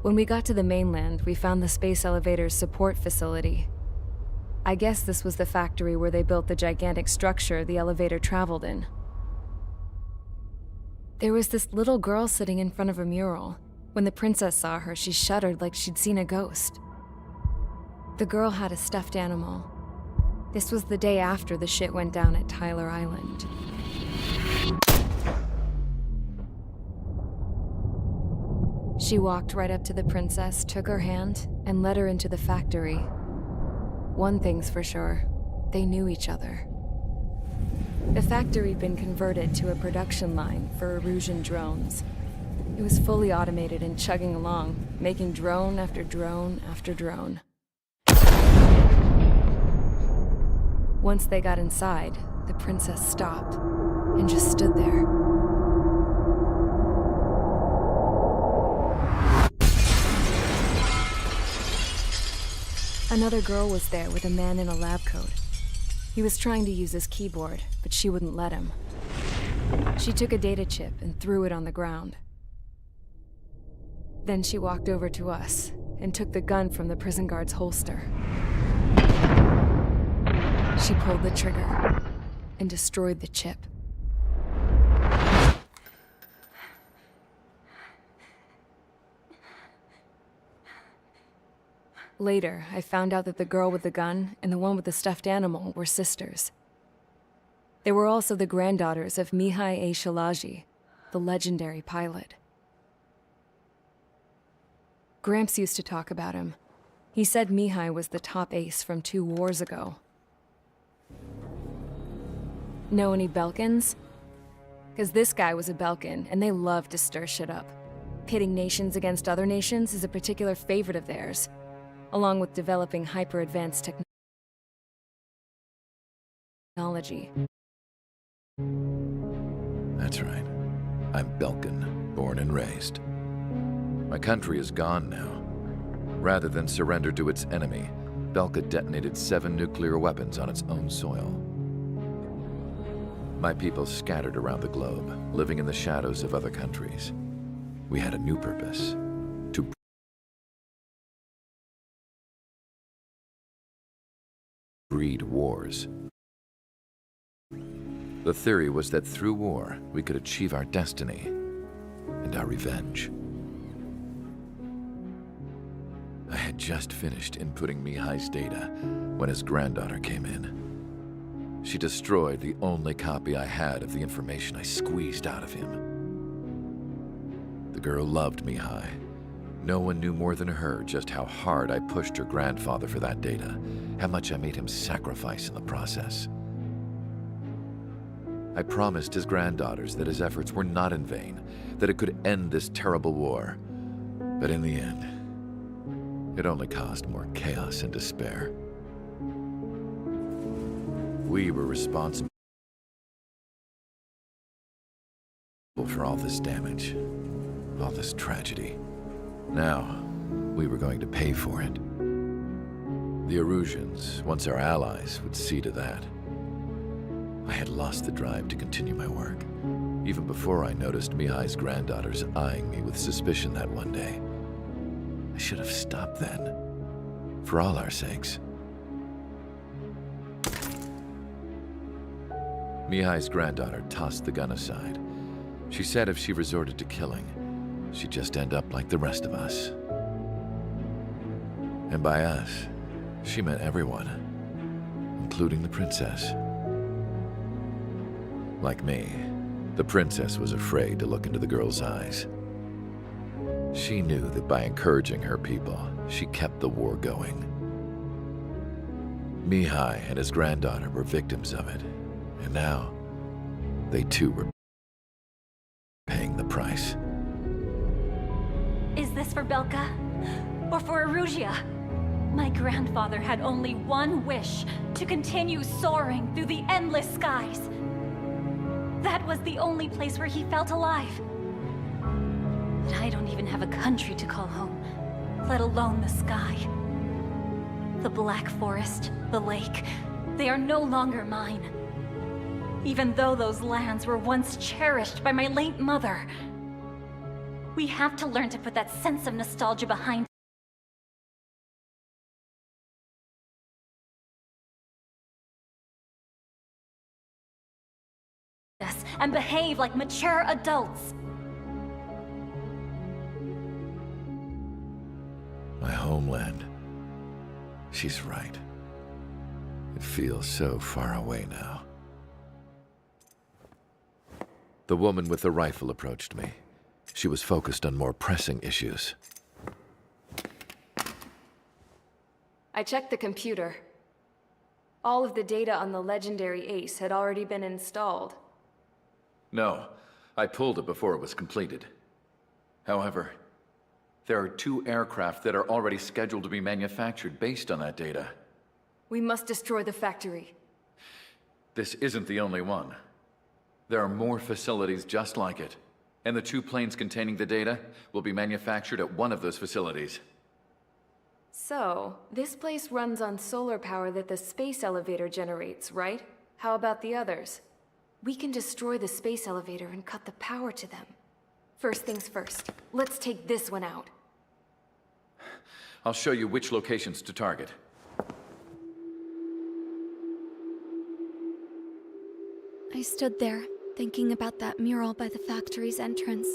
When we got to the mainland, we found the space elevator's support facility. I guess this was the factory where they built the gigantic structure the elevator traveled in. There was this little girl sitting in front of a mural. When the princess saw her, she shuddered like she'd seen a ghost. The girl had a stuffed animal. This was the day after the shit went down at Tyler Island. She walked right up to the princess, took her hand, and led her into the factory. One thing's for sure, they knew each other. The factory had been converted to a production line for Erusian drones. It was fully automated and chugging along, making drone after drone after drone. Once they got inside, the princess stopped and just stood there. Another girl was there with a man in a lab coat. He was trying to use his keyboard, but she wouldn't let him. She took a data chip and threw it on the ground. Then she walked over to us and took the gun from the prison guard's holster. She pulled the trigger and destroyed the chip. Later, I found out that the girl with the gun and the one with the stuffed animal were sisters. They were also the granddaughters of Mihai ac7, the legendary pilot. Gramps used to talk about him. He said Mihai was the top ace from 2 wars ago. Know any Belkans? Because this guy was a Belkan, and they love to stir shit up. Pitting nations against other nations is a particular favorite of theirs, along with developing hyper-advanced technology. That's right. I'm Belkan, born and raised. My country is gone now. Rather than surrender to its enemy, Belka detonated 7 nuclear weapons on its own soil. My people scattered around the globe, living in the shadows of other countries. We had a new purpose: to breed wars. The theory was that through war, we could achieve our destiny and our revenge. I had just finished inputting Mihai's data when his granddaughter came in. She destroyed the only copy I had of the information I squeezed out of him. The girl loved Mihai. No one knew more than her just how hard I pushed her grandfather for that data, how much I made him sacrifice in the process. I promised his granddaughters that his efforts were not in vain, that it could end this terrible war. But in the end, it only caused more chaos and despair. We were responsible for all this damage, all this tragedy. Now, we were going to pay for it. The Erusians, once our allies, would see to that. I had lost the drive to continue my work, even before I noticed Mihai's granddaughters eyeing me with suspicion that one day. I should have stopped then, for all our sakes. Mihai's granddaughter tossed the gun aside. She said if she resorted to killing, she'd just end up like the rest of us. And by us, she meant everyone, including the princess. Like me, the princess was afraid to look into the girl's eyes. She knew that by encouraging her people, she kept the war going. Mihai and his granddaughter were victims of it, and now they too were paying the price. Is this for Belka? Or for Erusia? My grandfather had only one wish: to continue soaring through the endless skies. That was the only place where he felt alive. But I don't even have a country to call home, let alone the sky. The Black Forest, the lake, they are no longer mine. Even though those lands were once cherished by my late mother. We have to learn to put that sense of nostalgia behind us and behave like mature adults. My homeland. She's right. It feels so far away now. The woman with the rifle approached me. She was focused on more pressing issues. I checked the computer. All of the data on the legendary ace had already been installed. No, I pulled it before it was completed. However, there are 2 aircraft that are already scheduled to be manufactured based on that data. We must destroy the factory. This isn't the only one. There are more facilities just like it, and the 2 planes containing the data will be manufactured at one of those facilities. So, this place runs on solar power that the space elevator generates, right? How about the others? We can destroy the space elevator and cut the power to them. First things first, let's take this one out. I'll show you which locations to target. I stood there, thinking about that mural by the factory's entrance.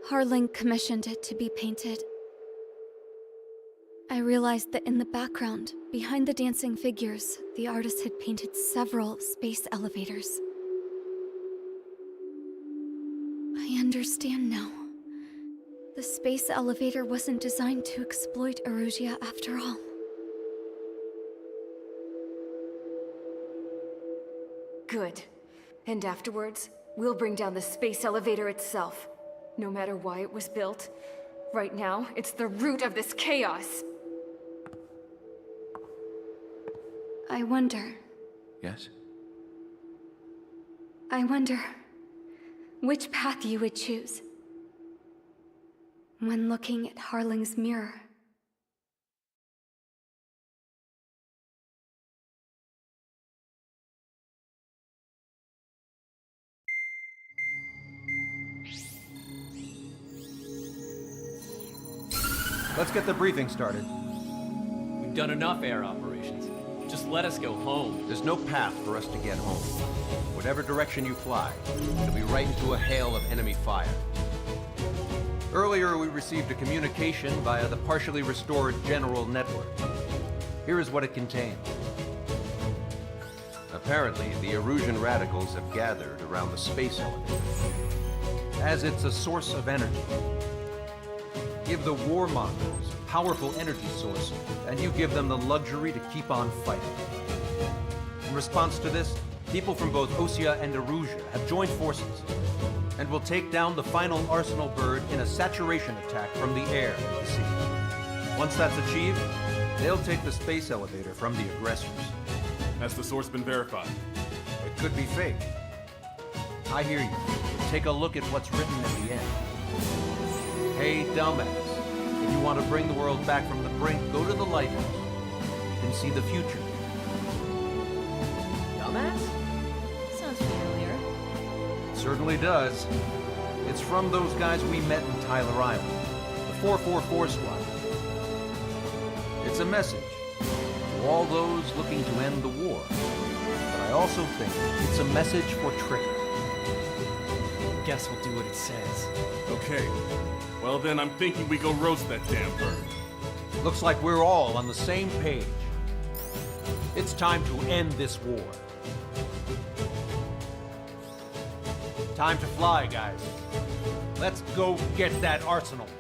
Harling commissioned it to be painted. I realized that in the background, behind the dancing figures, the artist had painted several space elevators. I understand now. The space elevator wasn't designed to exploit Erusia after all. Good. And afterwards, we'll bring down the space elevator itself. No matter why it was built, right now, it's the root of this chaos. I wonder Yes? which path you would choose when looking at Harling's mirror. Let's get the briefing started. We've done enough air operations. Just let us go home. There's no path for us to get home. Whatever direction you fly, it'll be right into a hail of enemy fire. Earlier, we received a communication via the partially restored general network. Here is what it contained. Apparently, the Erusian radicals have gathered around the space elevator, as it's a source of energy. Give the warmongers a powerful energy source, and you give them the luxury to keep on fighting. In response to this, people from both Osea and Erusia have joined forces, and will take down the final Arsenal bird in a saturation attack from the air and the sea. Once that's achieved, they'll take the space elevator from the aggressors. Has the source been verified? It could be fake. I hear you. Take a look at what's written at the end. Hey, dumbass. If you want to bring the world back from the brink, go to the lighthouse. You can see the future. Dumbass? Sounds familiar. It certainly does. It's from those guys we met in Tyler Island, the 444 squad. It's a message to all those looking to end the war. But I also think it's a message for Trigger. Guess we'll do what it says. Okay. Well then, I'm thinking we go roast that damn bird. Looks like we're all on the same page. It's time to end this war. Time to fly, guys. Let's go get that Arsenal bird.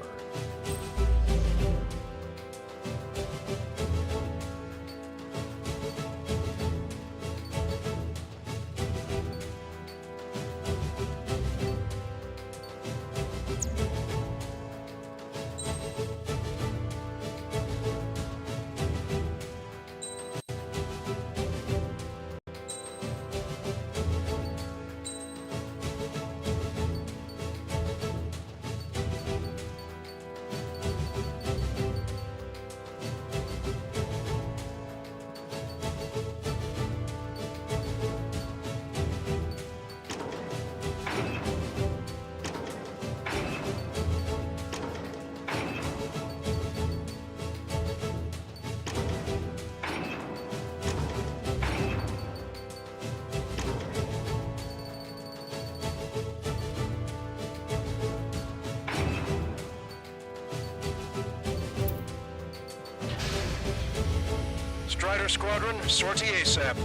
Strider Squadron, sortie ASAP.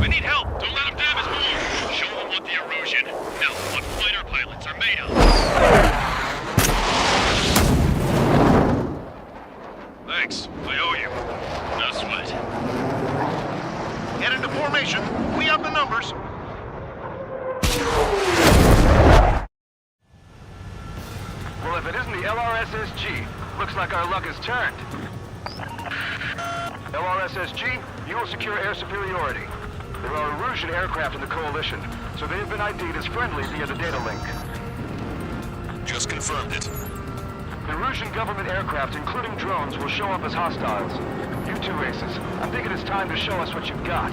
We need help! Don't let them damage more! Show them what the erosion, no, what fighter pilots are made of! Thanks, I owe you. No sweat. Get into formation. We have the numbers. Well, if it isn't the LRSSG, looks like our luck has turned. LRSSG, you will secure air superiority. There are Erusian aircraft in the Coalition, so they have been ID'd as friendly via the data link. Just confirmed it. The Erusian government aircraft, including drones, will show up as hostiles. You two aces, I'm thinking it's time to show us what you've got.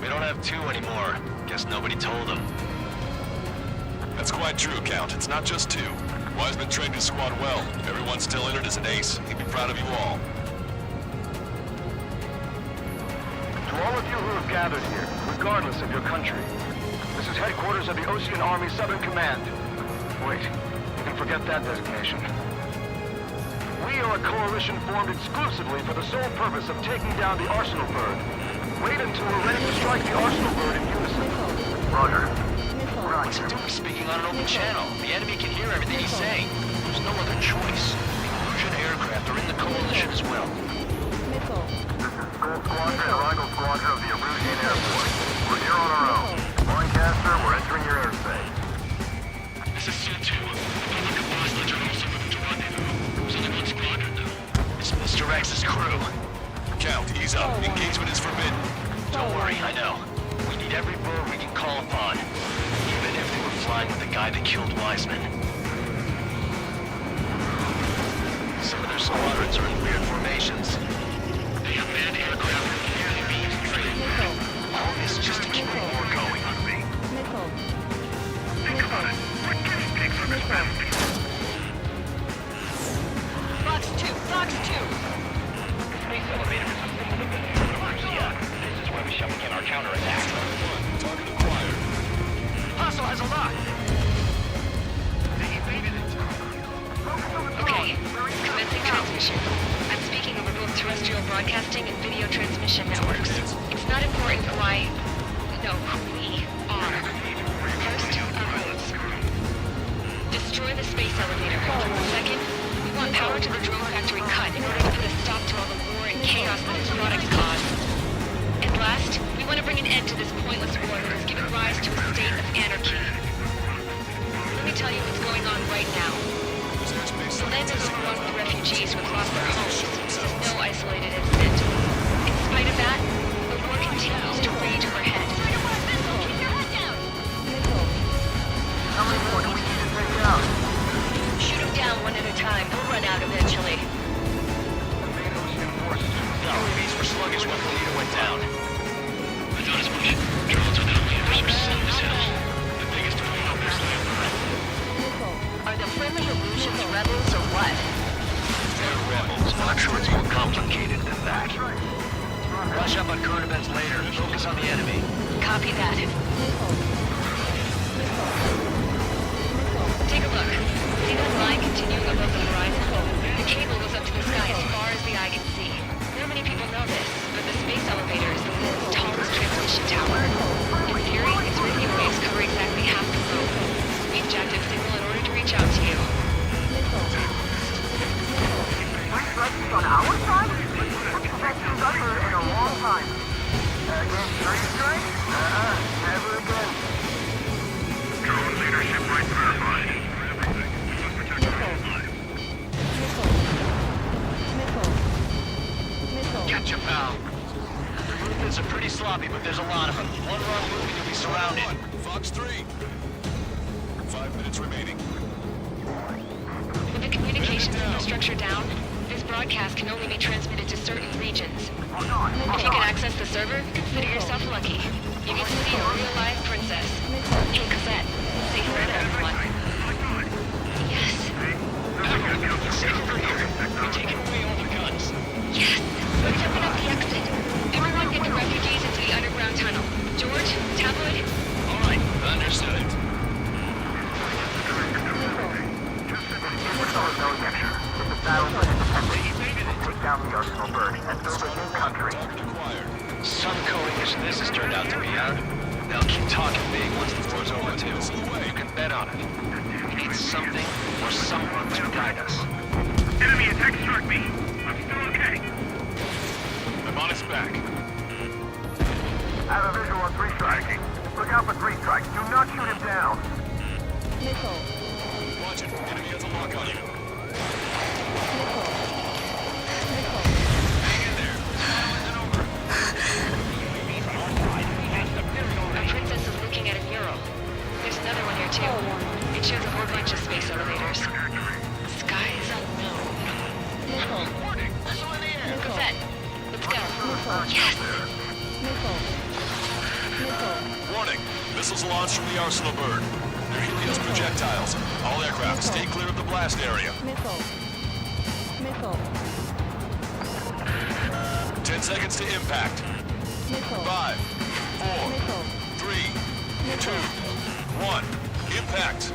We don't have two anymore. Guess nobody told them. That's quite true, Count. It's not just two. Wiseman trained his squad well. Everyone's still entered as an ace. He'd be proud of you all. To all of you who have gathered here, regardless of your country, this is headquarters of the Ocean Army Southern Command. Wait, you can forget that designation. We are a coalition formed exclusively for the sole purpose of taking down the Arsenal Bird. Wait until we're ready to strike the Arsenal Bird in unison. Roger. What's it doing speaking on an open channel? The enemy can hear everything he's saying. There's no other choice. The Erusian aircraft are in the coalition as well. Gold Squadron, Arrival Squadron of the Erusian Air Force. We're here on our own. Lancaster, we're entering your airspace. This is C2. The public hostage are also moving to rendezvous. It's only one squadron, though. It's Mr. X's crew. Count, ease up. Engagement is forbidden. Don't worry, I know. We need every bird we can call upon. Even if they were flying with the guy that killed Wiseman. Some of their squadrons are in weird formations. They have manned aircraft and nearly beams training. All this just to keep the war going. Think about it. We're guinea pigs on this battlefield. Fox 2, Fox 2! Space elevator is a symbol of the new Erusia. This is where we shall begin our counterattack. Target acquired. Hostile has a lock! They evaded it. Okay, commencing transmission. I'm speaking over both terrestrial broadcasting and video transmission networks. It's not important why... No, who we are. First, our roads. Destroy the space elevator. Second, we want power to the drone factory cut in order to put a stop to all the war and chaos that its products cause. And last, we want to bring an end to this pointless war that has given rise to a state of anarchy. Let me tell you what's going on right now. The land is overrun with refugees who have lost their homes. This is no isolated incident. In spite of that, the war continues to rage overhead. Keep your head down! How many more do we need to take out? Shoot them down one at a time. They'll run out eventually. The main Ocean forces. UAVs were sluggish once the leader went down. I thought as much. Drones without leaders are slow as hell. The biggest problem is labor. Are the friendly Erusians rebels or what? They're rebels, but I'm sure it's more complicated than that. Rush up on current events later. Focus on the enemy. Copy that. Take a look. See that line continuing above the horizon? The cable goes up to the sky as far as the eye can see. Not many people know this, but the space elevator is the world's tallest transmission tower. In theory, its radio waves cover exactly half the globe. We inject a signal in order to reach out to you. On our side? We're protecting Thunder in a long time. Against three strikes? Never again. Drone leadership rights verified. Everything. We must protect our own lives. Gotcha, pal. The movements are pretty sloppy, but there's a lot of them. One wrong move and you'll be surrounded. Fox 3. 5 minutes remaining. With the communications infrastructure down, this broadcast can only be transmitted to certain regions. If you can access the server, consider yourself lucky. You get to see a real-life princess. Hey, Cosette, say hello to everyone. Yes. Safe over here. We're taking away all the guns. Yes. We're jumping up the exit. Everyone get the refugees into the underground tunnel. George, Tabloid. All right, understood. Take down the Arsenal Bird and build a new country. Some coalition this has turned out to be, huh? They'll keep talking big once the war's over, too. You can bet on it. We need something or someone to guide us. Enemy attack struck me. I'm still okay. I'm on its back. I have a visual on 3 strike. Look out for 3 strikes. Do not shoot him down. Watch it. Enemy has a lock on you. Our princess is looking at a mural. There's another one here too. It shows a whole bunch of space elevators. Sky is unknown. Warning. Missile in the air. Cosette, let's go. Yes. Warning. Missiles launched from the Arsenal Bird. They're Helios projectiles. All aircraft, stay clear of the blast area. 10 seconds to impact. 5, 4, 3, 2, 1. Impact.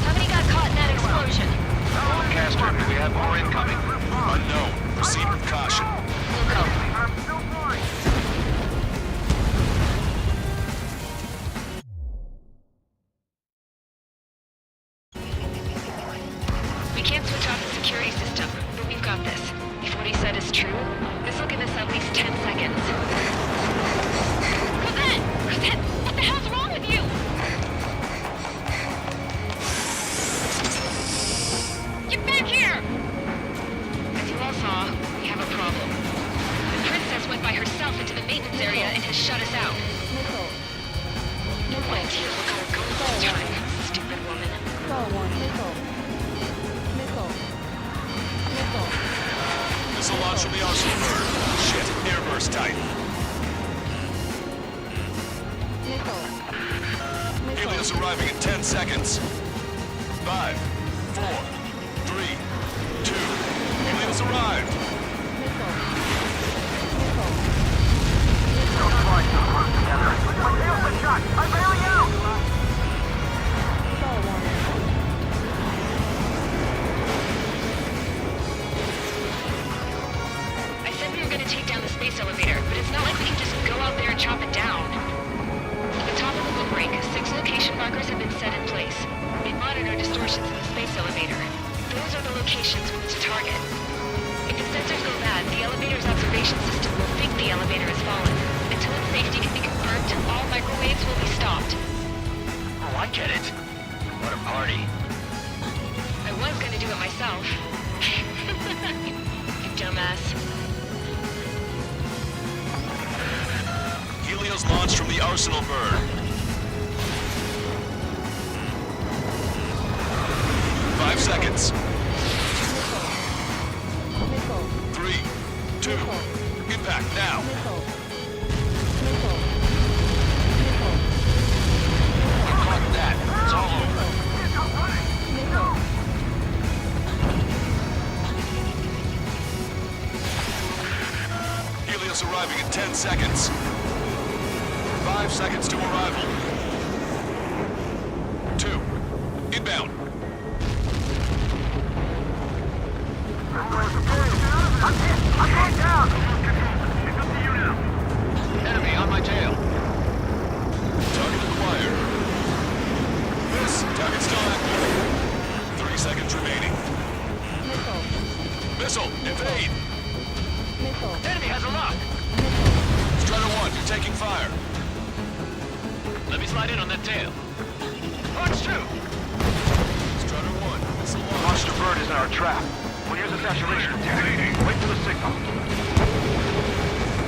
How many got caught in that explosion? Caster, do we have more incoming? Unknown. Proceed with caution. We'll go. I'm still fine. We can't switch off the security system, but we've got this. If what he said is true, this will give us at least 10 seconds. Cosette! Cosette! What the hell's wrong with you? Get back here! As you all saw, we have a problem. The princess went by herself into the maintenance area and has shut us out. No idea what got her going this time. Stupid woman. Missile launch from the Arsenal Bird. Shit. Airburst type. Helios arriving in 10 seconds. 5, 4, 3, 2. Helios arrived. I'm bailing out! I said we were going to take down the space elevator, but it's not like we can just go out there and chop it down. At the top of the book break, 6 location markers have been set in place. They monitor distortions in the space elevator. Those are the locations we need to target. If the sensors go bad, the elevator's observation system will think the elevator has fallen. Until its safety can be confirmed, all microwaves will be stopped. Oh, I get it. What a party. I was going to do it myself. You dumbass. Helios launched from the Arsenal Bird. 5 seconds. 3, 2, impact now. Fuck that. It's all over. Helios arriving in 10 seconds. 5 seconds to arrival. 2, inbound. I'm hit down! Enemy on my tail. Target acquired. Miss. Target still active. 3 seconds remaining. Missile. Evade. Enemy has a lock. Strider 1, you're taking fire. Let me slide in on that tail. Launch 2. Strider 1, missile launch. Monster Bird is in our trap. We'll use a saturation attack. Wait for the signal.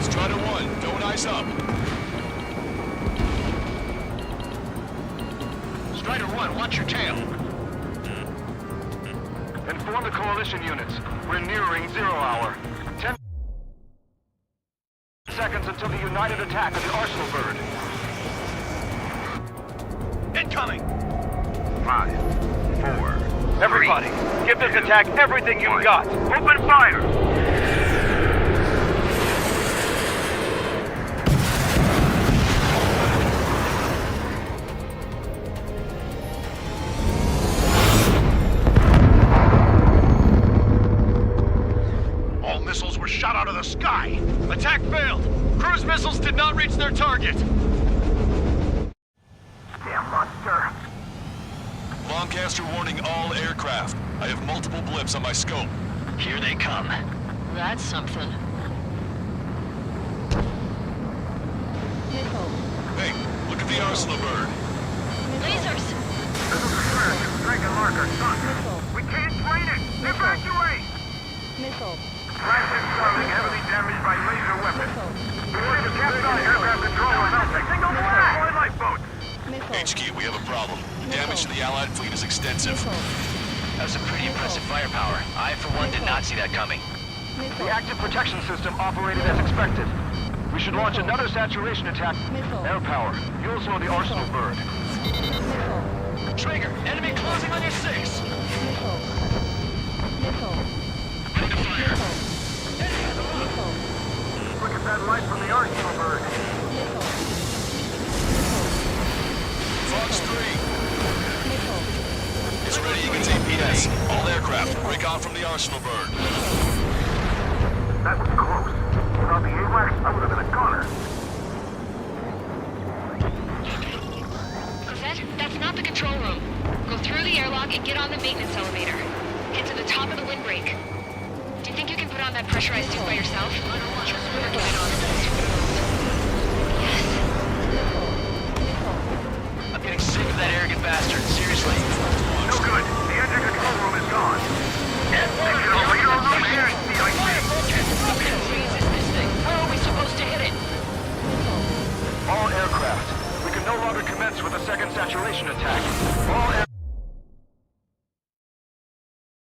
Strider 1, going eyes up. Strider 1, watch your tail. Inform the coalition units. We're nearing 0 hour. 10 seconds until the united attack of the Arsenal bird. Incoming! 5, 4. Everybody, give this attack everything you've got. Open fire! All missiles were shot out of the sky. Attack failed. Cruise missiles did not reach their target. Damn monster. Lancaster warning all aircraft. I have multiple blips on my scope. Here they come. That's something. Hey, look at the Arsenal bird. Lasers! This is a threat. Dragon marker. We can't train it. Evacuate! Flashing Starling heavily damaged by laser weapons. Report to captain aircraft control or nothing. Single blast! Deploy lifeboats. HQ, we have a problem. The damage to the Allied fleet is extensive. That's some pretty impressive firepower. I, for one, did not see that coming. The active protection system operated as expected. We should launch another saturation attack. Air power. You'll slow the Arsenal bird. Traeger, enemy closing on your 6. Ready to fire. Look at that light from the Arsenal bird. Fox 3. It's ready against APS. All aircraft, break off from the Arsenal bird. That was close. Without the AWACS, I would have been a goner. Cosette, that's not the control room. Go through the airlock and get on the maintenance elevator. Get to the top of the windbreak. Do you think you can put on that pressurized suit by yourself? Or get it on Yes. I'm getting sick of that arrogant bastard. Seriously. No good. The engine control room is gone. How are we supposed to hit it? All aircraft. We can no longer commence with a second saturation attack. All